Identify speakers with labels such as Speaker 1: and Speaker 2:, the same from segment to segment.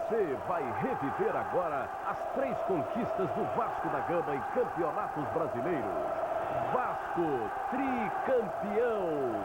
Speaker 1: Você vai reviver agora as 3 conquistas do Vasco da Gama em campeonatos brasileiros. Vasco, tricampeão!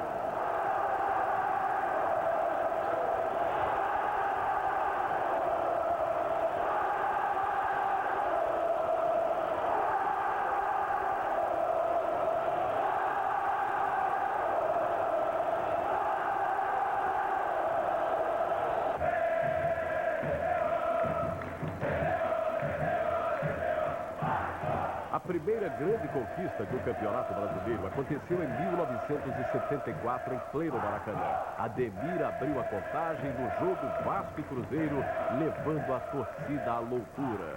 Speaker 1: A primeira grande conquista do Campeonato Brasileiro aconteceu em 1974, em pleno Maracanã. Ademir abriu a contagem no jogo Vasco e Cruzeiro, levando a torcida à loucura.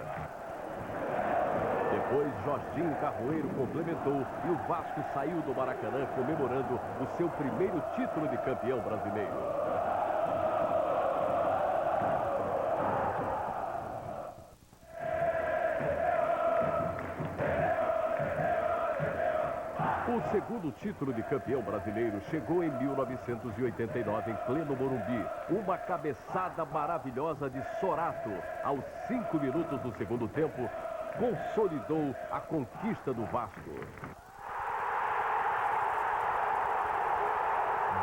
Speaker 1: Depois, Jorginho Carroeiro complementou e o Vasco saiu do Maracanã comemorando o seu primeiro título de campeão brasileiro. O segundo título de campeão brasileiro chegou em 1989, em pleno Morumbi. Uma cabeçada maravilhosa de Sorato, aos 5 minutos do segundo tempo, consolidou a conquista do Vasco.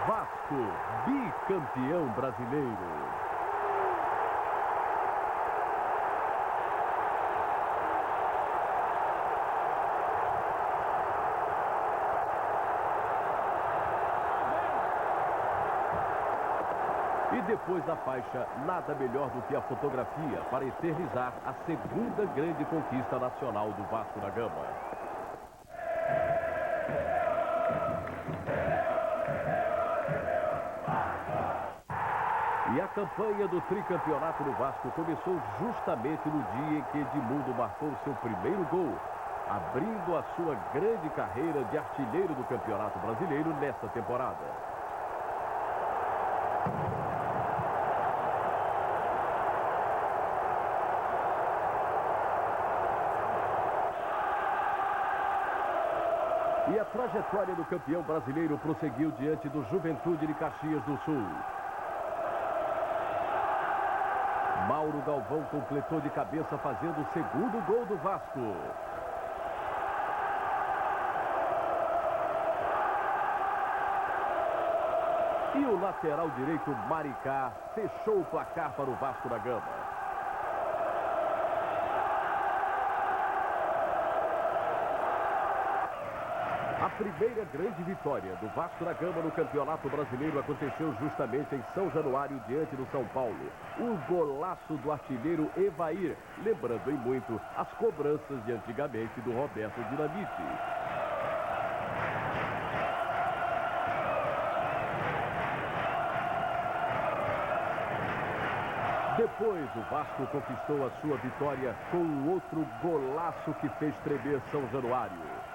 Speaker 1: Vasco, bicampeão brasileiro. E depois da faixa, nada melhor do que a fotografia para eternizar a segunda grande conquista nacional do Vasco da Gama. E a campanha do tricampeonato do Vasco começou justamente no dia em que Edmundo marcou seu primeiro gol, abrindo a sua grande carreira de artilheiro do Campeonato Brasileiro nesta temporada. E a trajetória do campeão brasileiro prosseguiu diante do Juventude de Caxias do Sul. Mauro Galvão completou de cabeça fazendo o segundo gol do Vasco. E o lateral direito Maricá fechou o placar para o Vasco da Gama. A primeira grande vitória do Vasco da Gama no Campeonato Brasileiro aconteceu justamente em São Januário, diante do São Paulo. O golaço do artilheiro Evair, lembrando em muito as cobranças de antigamente do Roberto Dinamite. Depois, o Vasco conquistou a sua vitória com outro golaço que fez tremer São Januário.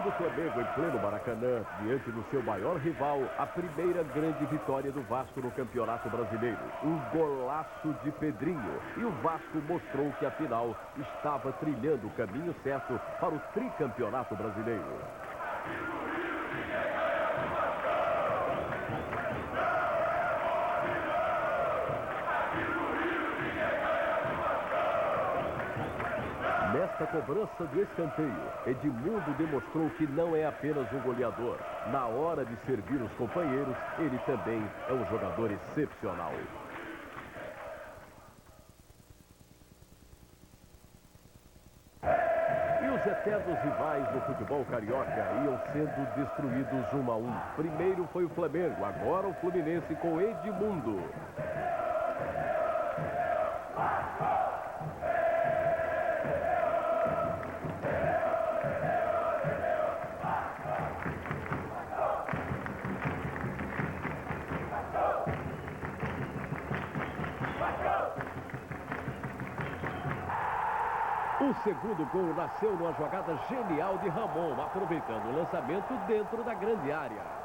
Speaker 1: Do Flamengo em pleno Maracanã, diante do seu maior rival, a primeira grande vitória do Vasco no Campeonato Brasileiro. Um golaço de Pedrinho. E o Vasco mostrou que, afinal, estava trilhando o caminho certo para o tricampeonato brasileiro. Nesta cobrança do escanteio, Edmundo demonstrou que não é apenas um goleador. Na hora de servir os companheiros, ele também é um jogador excepcional. E os eternos rivais do futebol carioca iam sendo destruídos 1-1. Primeiro foi o Flamengo, agora o Fluminense com Edmundo. segundo gol nasceu numa jogada genial de Ramon, aproveitando o lançamento dentro da grande área.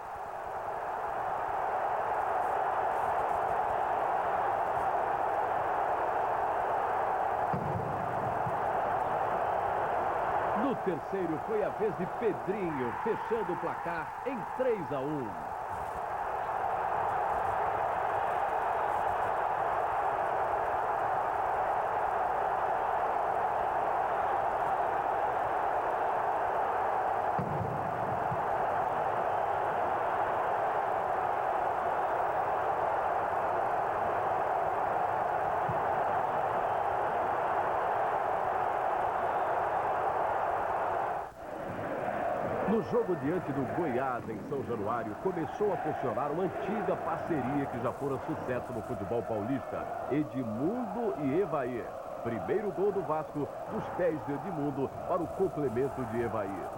Speaker 1: No terceiro foi a vez de Pedrinho, fechando o placar em 3-1. No jogo diante do Goiás, em São Januário, começou a funcionar uma antiga parceria que já fora sucesso no futebol paulista. Edmundo e Evair. Primeiro gol do Vasco, dos pés de Edmundo para o complemento de Evair.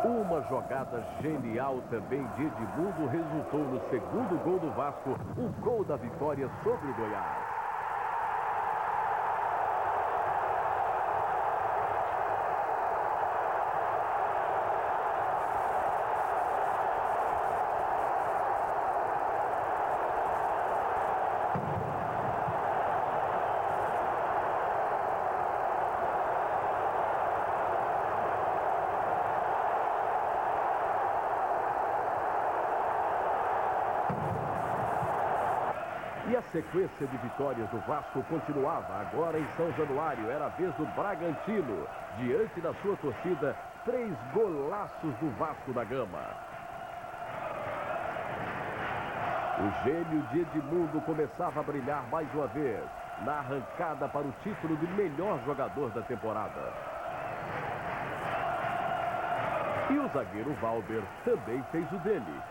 Speaker 1: Uma jogada genial também de Edmundo resultou no segundo gol do Vasco, o gol da vitória sobre o Goiás. E a sequência de vitórias do Vasco continuava. Agora em São Januário, era a vez do Bragantino. Diante da sua torcida, 3 golaços do Vasco da Gama. O gênio de Edmundo começava a brilhar mais uma vez, na arrancada para o título de melhor jogador da temporada. E o zagueiro Valber também fez o dele.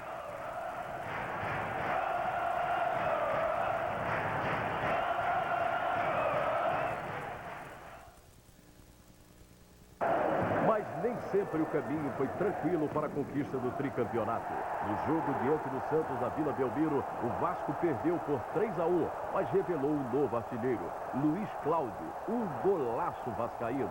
Speaker 1: Nem sempre o caminho foi tranquilo para a conquista do tricampeonato. No jogo diante do Santos, na Vila Belmiro, o Vasco perdeu por 3-1, mas revelou um novo artilheiro, Luiz Cláudio, um golaço vascaíno.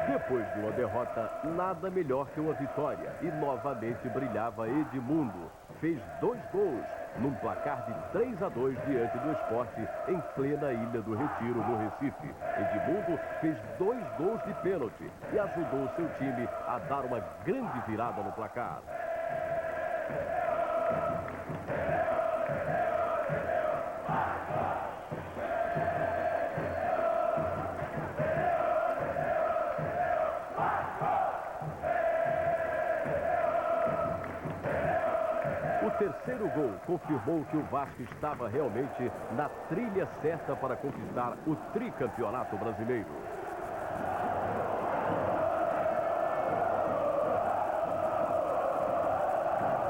Speaker 1: Depois de uma derrota, nada melhor que uma vitória. E novamente brilhava Edmundo. Fez 2 gols, num placar de 3-2 diante do Sport, em plena Ilha do Retiro, no Recife. Edmundo fez 2 gols de pênalti e ajudou seu time a dar uma grande virada no placar. O terceiro gol confirmou que o Vasco estava realmente na trilha certa para conquistar o tricampeonato brasileiro.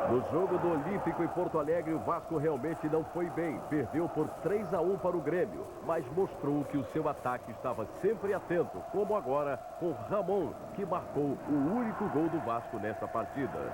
Speaker 1: No jogo do Olímpico em Porto Alegre, o Vasco realmente não foi bem. Perdeu por 3-1 para o Grêmio, mas mostrou que o seu ataque estava sempre atento, como agora com Ramon, que marcou o único gol do Vasco nessa partida.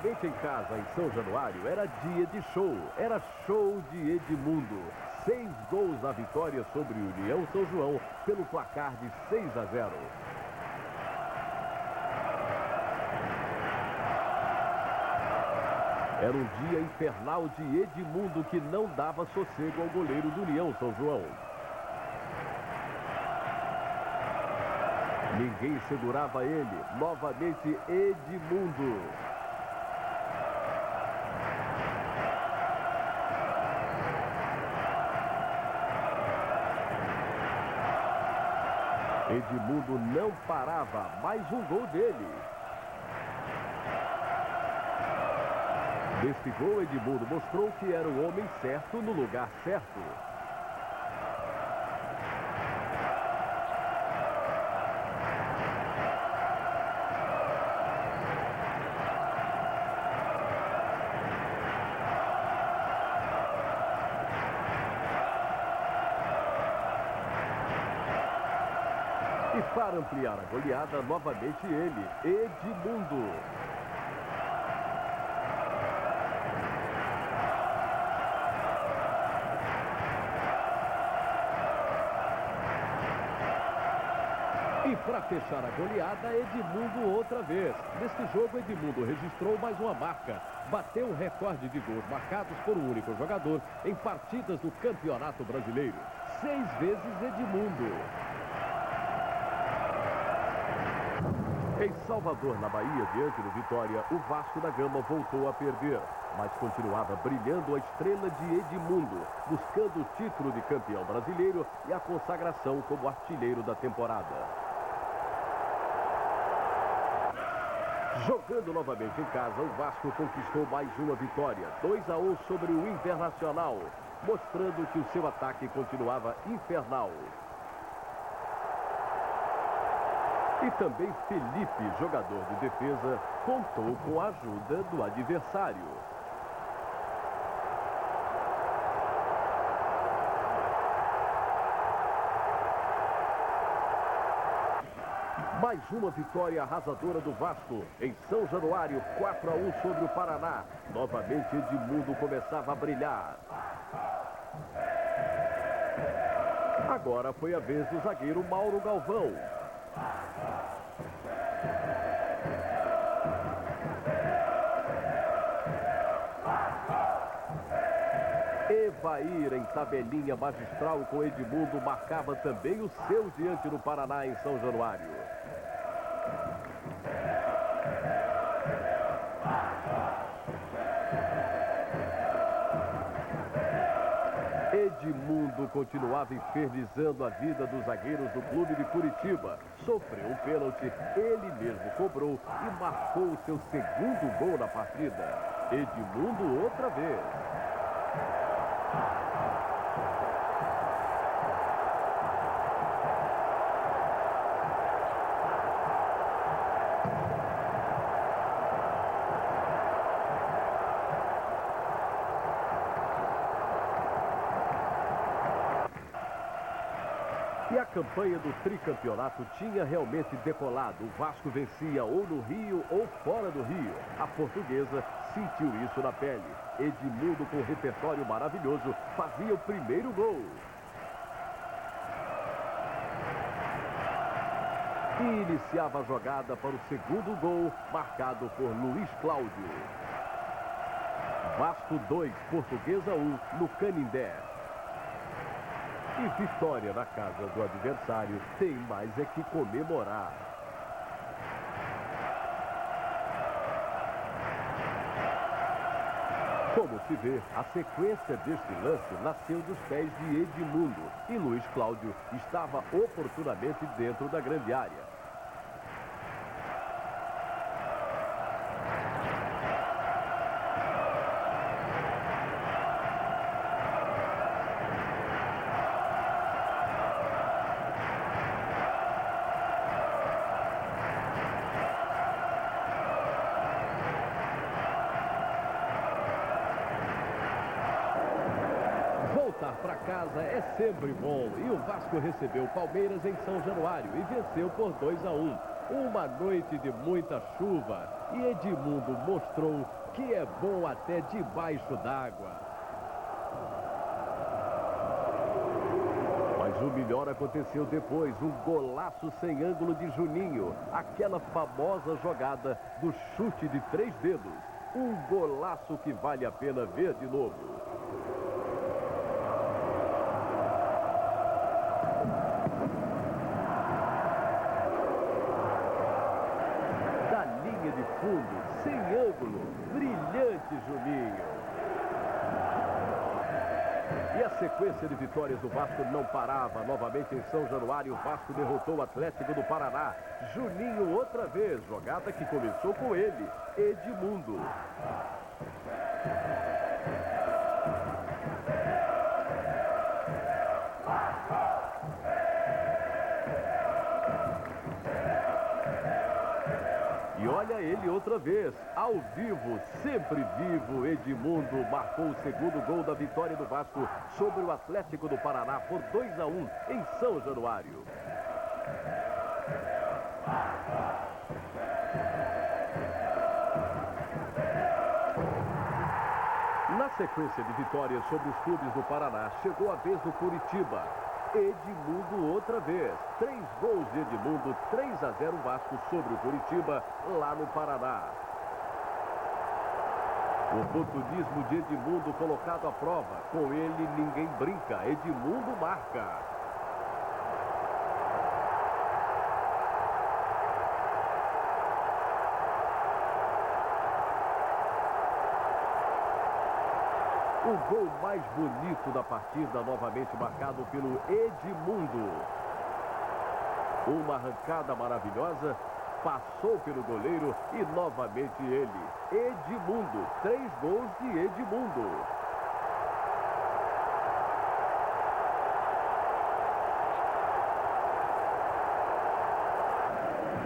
Speaker 1: Novamente em casa, em São Januário, era dia de show. Era show de Edmundo. 6 gols na vitória sobre o União São João, pelo placar de 6-0. Era um dia infernal de Edmundo, que não dava sossego ao goleiro do União São João. Ninguém segurava ele. Novamente Edmundo. Edmundo não parava. Mais um gol dele. Neste gol, Edmundo mostrou que era o homem certo no lugar certo. E para ampliar a goleada, novamente ele, Edmundo. E para fechar a goleada, Edmundo outra vez. Neste jogo, Edmundo registrou mais uma marca. Bateu o recorde de gols marcados por um único jogador em partidas do Campeonato Brasileiro. 6 vezes Edmundo. Em Salvador, na Bahia, diante do Vitória, o Vasco da Gama voltou a perder, mas continuava brilhando a estrela de Edmundo, buscando o título de campeão brasileiro e a consagração como artilheiro da temporada. Jogando novamente em casa, o Vasco conquistou mais uma vitória, 2-1 sobre o Internacional, mostrando que o seu ataque continuava infernal. E também Felipe, jogador de defesa, contou com a ajuda do adversário. Mais uma vitória arrasadora do Vasco em São Januário, 4-1 sobre o Paraná. Novamente Edmundo começava a brilhar. Agora foi a vez do zagueiro Mauro Galvão. Evair, em tabelinha magistral com Edmundo, marcava também o seu diante do Paraná em São Januário. Edmundo continuava infernizando a vida dos zagueiros do clube de Curitiba. Sofreu um pênalti, ele mesmo cobrou e marcou o seu segundo gol na partida. Edmundo outra vez. E a campanha do tricampeonato tinha realmente decolado. O Vasco vencia ou no Rio ou fora do Rio. A Portuguesa sentiu isso na pele. Edmundo, com repertório maravilhoso, fazia o primeiro gol. E iniciava a jogada para o segundo gol, marcado por Luiz Cláudio. Vasco 2, Portuguesa 1, no Canindé. E vitória na casa do adversário tem mais é que comemorar. Como se vê, a sequência deste lance nasceu dos pés de Edmundo e Luiz Cláudio estava oportunamente dentro da grande área. voltar para casa é sempre bom. E o Vasco recebeu o Palmeiras em São Januário e venceu por 2-1. Uma noite de muita chuva e Edmundo mostrou que é bom até debaixo d'água. Mas o melhor aconteceu depois, um golaço sem ângulo de Juninho. Aquela famosa jogada do chute de 3 dedos. Um golaço que vale a pena ver de novo. Da linha de fundo, sem ângulo, brilhante Juninho. E a sequência de vitórias do Vasco não parava. Novamente em São Januário, o Vasco derrotou o Atlético do Paraná. Juninho outra vez, jogada que começou com ele, Edmundo. E olha ele outra vez, ao vivo, sempre vivo, Edmundo marcou o segundo gol da vitória do Vasco sobre o Atlético do Paraná por 2-1 em São Januário. Na sequência de vitórias sobre os clubes do Paraná, chegou a vez do Curitiba. Edmundo outra vez. 3 gols de Edmundo, 3-0 Vasco sobre o Curitiba, lá no Paraná. O oportunismo de Edmundo colocado à prova. Com ele ninguém brinca. Edmundo marca. O gol mais bonito da partida, novamente marcado pelo Edmundo. Uma arrancada maravilhosa, passou pelo goleiro e novamente ele, Edmundo. 3 gols de Edmundo.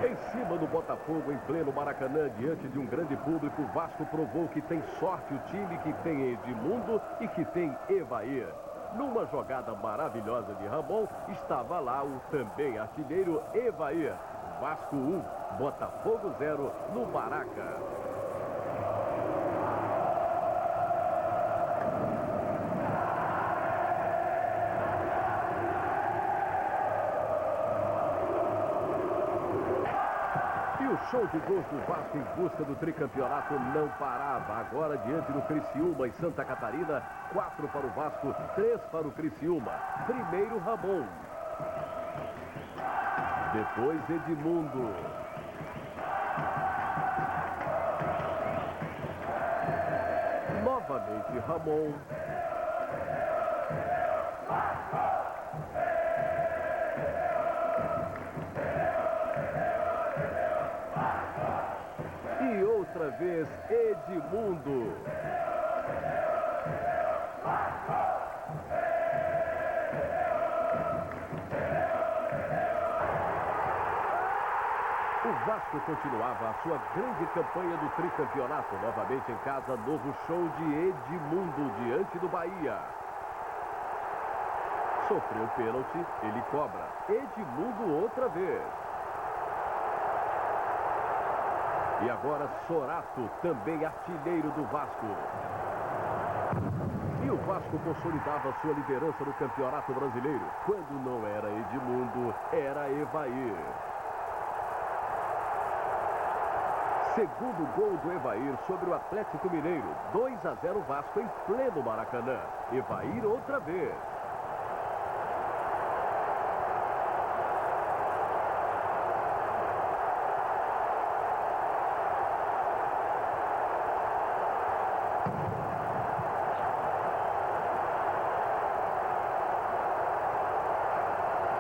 Speaker 1: Em cima do Botafogo, em pleno Maracanã, diante de um grande público, o Vasco provou que tem sorte o time, que tem Edmundo e que tem Evair. Numa jogada maravilhosa de Ramon, estava lá o também artilheiro Evair. Vasco 1, Botafogo 0 no Maraca. O show de gols do Vasco em busca do tricampeonato não parava. Agora diante do Criciúma em Santa Catarina, 4 para o Vasco, 3 para o Criciúma. Primeiro Ramon. Depois Edmundo. Novamente Ramon. E outra vez Edmundo. O Vasco continuava a sua grande campanha do tricampeonato. Novamente em casa, novo show de Edmundo diante do Bahia. Sofreu pênalti, ele cobra. Edmundo outra vez. E agora Sorato, também artilheiro do Vasco. E o Vasco consolidava sua liderança no Campeonato Brasileiro. Quando não era Edmundo, era Evair. Segundo gol do Evair sobre o Atlético Mineiro. 2-0 Vasco em pleno Maracanã. Evair outra vez.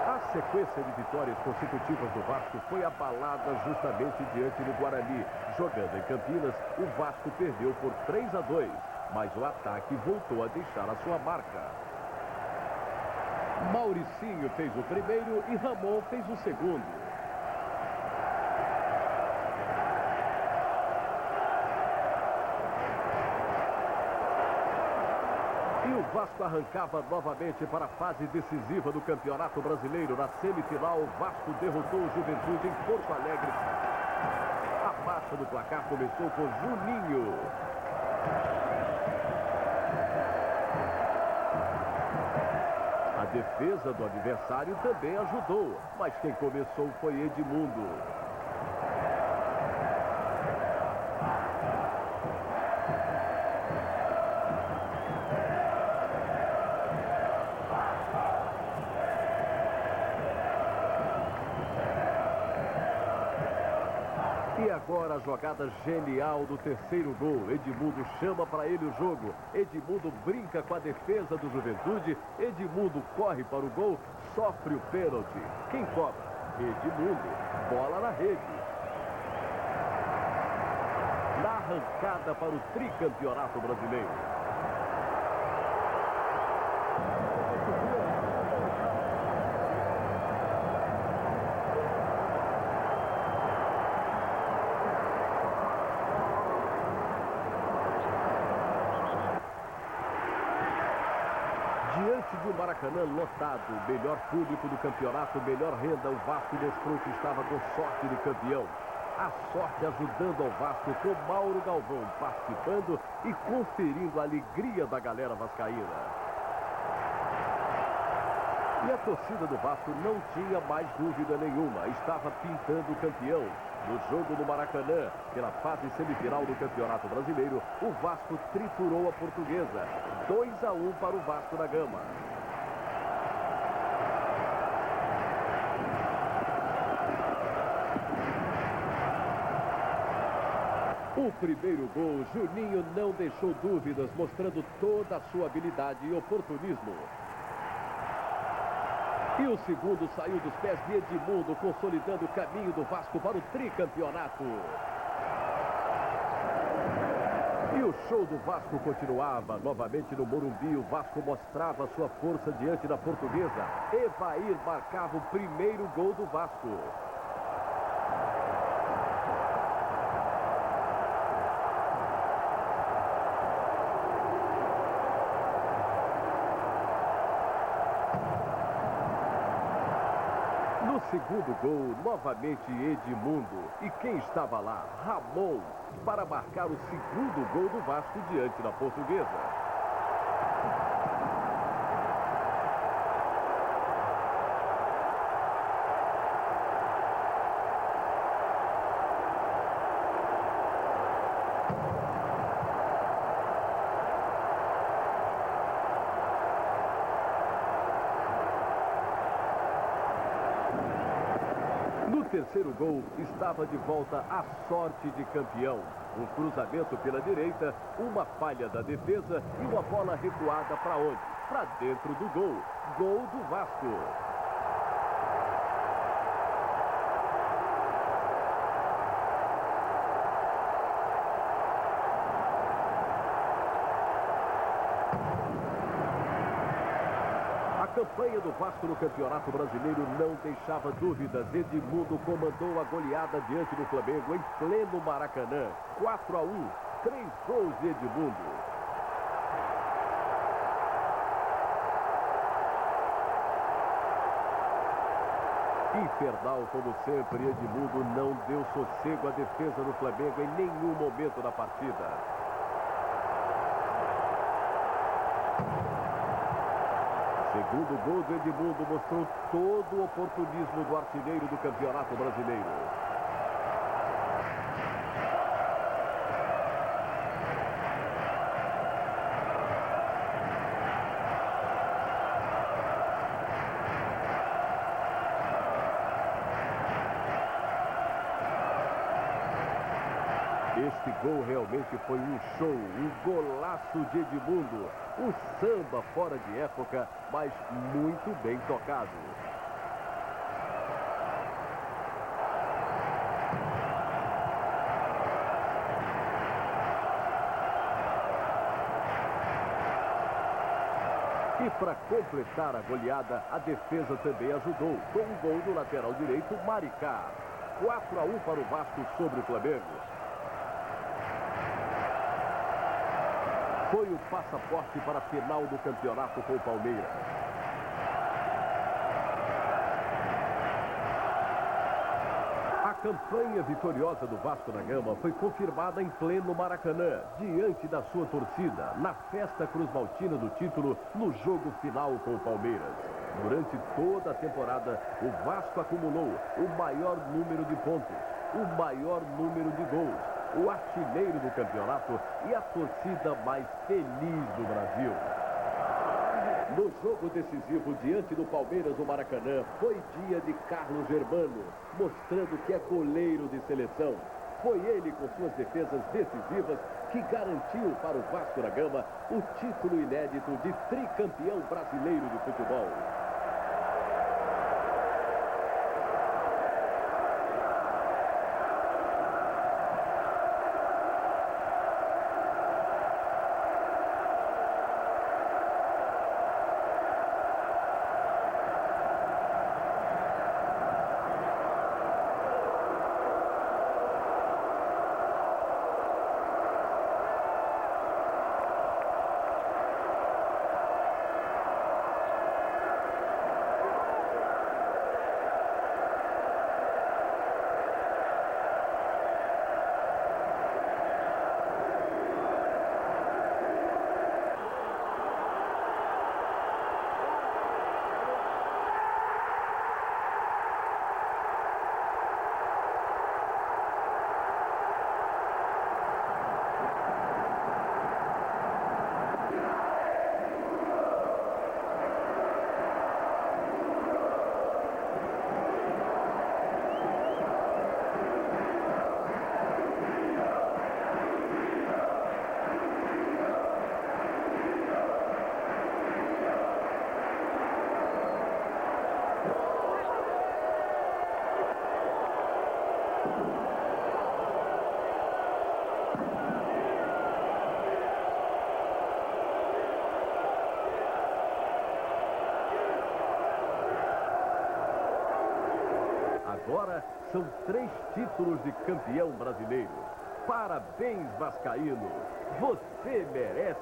Speaker 1: A sequência de vitórias consecutivas do Vasco foi abalada justamente diante do Guarani. Jogando em Campinas, o Vasco perdeu por 3-2, mas o ataque voltou a deixar a sua marca. Mauricinho fez o primeiro e Ramon fez o segundo. E o Vasco arrancava novamente para a fase decisiva do Campeonato Brasileiro. Na semifinal, o Vasco derrotou o Juventude em Porto Alegre. A marcha do placar começou com Juninho. A defesa do adversário também ajudou, mas quem começou foi Edmundo. E agora a jogada genial do terceiro gol. Edmundo chama para ele o jogo. Edmundo brinca com a defesa do Juventude. Edmundo corre para o gol, sofre o pênalti. Quem cobra? Edmundo. Bola na rede. Na arrancada para o tricampeonato brasileiro. Diante do Maracanã lotado, melhor público do campeonato, melhor renda, o Vasco mostrou que estava com sorte de campeão. A sorte ajudando ao Vasco, com Mauro Galvão participando e conferindo a alegria da galera vascaína. E a torcida do Vasco não tinha mais dúvida nenhuma, estava pintando o campeão. No jogo do Maracanã, pela fase semifinal do Campeonato Brasileiro, o Vasco triturou a Portuguesa. 2-1 para o Vasco da Gama. O primeiro gol, Juninho não deixou dúvidas, mostrando toda a sua habilidade e oportunismo. E o segundo saiu dos pés de Edmundo, consolidando o caminho do Vasco para o tricampeonato. E o show do Vasco continuava. Novamente no Morumbi, o Vasco mostrava sua força diante da Portuguesa. Evair marcava o primeiro gol do Vasco. No segundo gol, novamente Edmundo. E quem estava lá? Ramon, para marcar o segundo gol do Vasco diante da Portuguesa. No terceiro gol, estava de volta a sorte de campeão. Um cruzamento pela direita, uma falha da defesa e uma bola recuada para onde? Para dentro do gol. Gol do Vasco. A campanha do Vasco no Campeonato Brasileiro não deixava dúvidas. Edmundo comandou a goleada diante do Flamengo em pleno Maracanã. 4-1, 3 gols de Edmundo. Infernal como sempre, Edmundo não deu sossego à defesa do Flamengo em nenhum momento da partida. Segundo gol do Edmundo mostrou todo o oportunismo do artilheiro do Campeonato Brasileiro. Este gol realmente foi um show, um golaço de Edmundo. Um samba fora de época, mas muito bem tocado. E para completar a goleada, a defesa também ajudou, com um gol do lateral direito, Maricá. 4-1 para o Vasco sobre o Flamengo. foi o passaporte para a final do campeonato com o Palmeiras. A campanha vitoriosa do Vasco da Gama foi confirmada em pleno Maracanã, diante da sua torcida, na festa cruzmaltina do título, no jogo final com o Palmeiras. Durante toda a temporada, o Vasco acumulou o maior número de pontos, o maior número de gols, o artilheiro do campeonato e a torcida mais feliz do Brasil. No jogo decisivo diante do Palmeiras no Maracanã, foi dia de Carlos Germano, mostrando que é goleiro de seleção. Foi ele, com suas defesas decisivas, que garantiu para o Vasco da Gama o título inédito de tricampeão brasileiro de futebol. Agora são 3 títulos de campeão brasileiro. Parabéns, vascaíno! Você merece!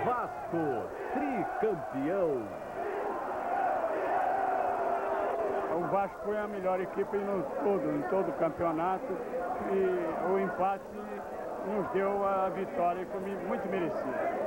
Speaker 1: Vasco, tricampeão!
Speaker 2: O Vasco foi a melhor equipe em todo o campeonato e o empate nos deu a vitória muito merecida.